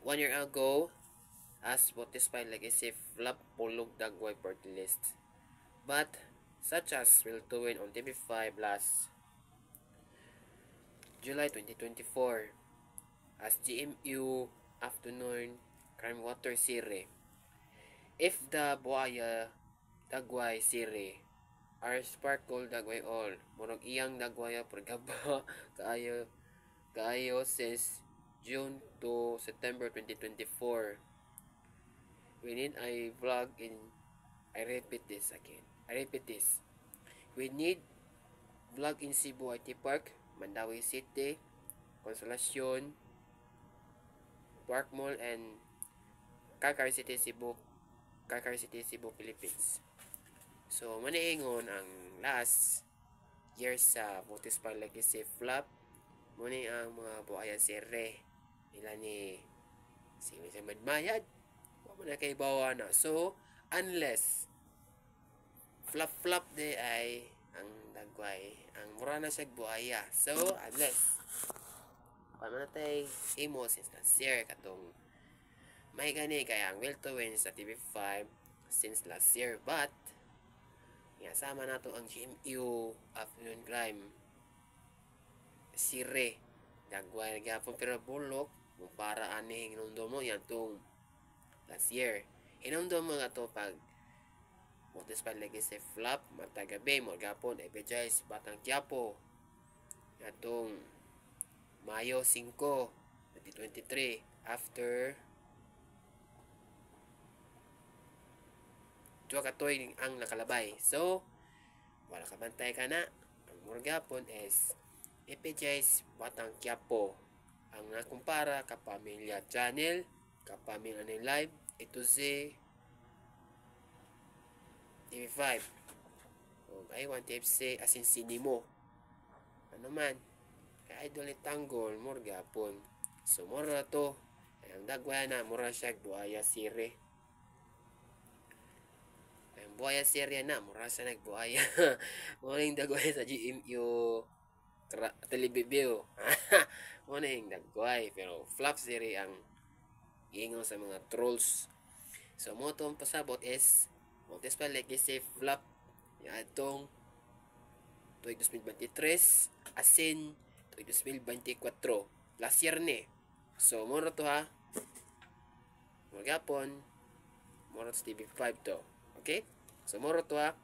1 year ago, as Spotify legacy flop pulog dagway party list. But, such as will to win on TV5 last July 2024 as GMU Afternoon Crime Water Series. If the buaya dagway siri are sparkle dagway all murag iyang dagwaya pergaba kaayo since June to September 2024. We need a vlog in I repeat this. We need vlog in Cebu IT Park, Mandawi City, Consolacion, Park Mall, and Carcar City, Cebu, Philippines. So, maniingon ang last year sa Butis pa Legacy Flop. Muna ang mga buhayan sere nila ni si Mr. Madmayad. Huwag mo na kay bawa na. So, unless flop de ay ang dagway, ang mura na siya buhaya. So, unless paano na tayo imo since last year katong may gani kaya ang will to win sa TV5 since last year. But, sama na to ang GMU Afternoon Crime sire dagway gyapon pero bulok kung para ani hinumdum mo yan tong last year. Hinumdum mo nga to pag Butis pa Legacy Flop matagabi mo gapon Epigize Batang Quiapo atong Mayo 5, 2023 after 2 katoy ang nakalabay. So, wala ka bantay ka na. Ang murgapon is Epigize Batang Quiapo. Ang nakumpara kapamilya channel, kapamilya ni live, ito si TV5. O I1 TFC asin sinimo. Ano man, kay idol ni Tanggol, murgapon. So, mura to. Ang dagwaya na, mura siya buhaya sire. Buhaya serya na, mura sa nagbuhaya. Muning dagway sa GMU telebibyo. Muning dagway. Pero flop series ang ingon sa mga trolls. So, mo itong pasabot is Montes pa Legacy Flop itong tuwing 2023 asin tuwing 2024. Last year ni. So, mura to ha. Magapon. Mura to TV5 to. Okay? So, moro to ha.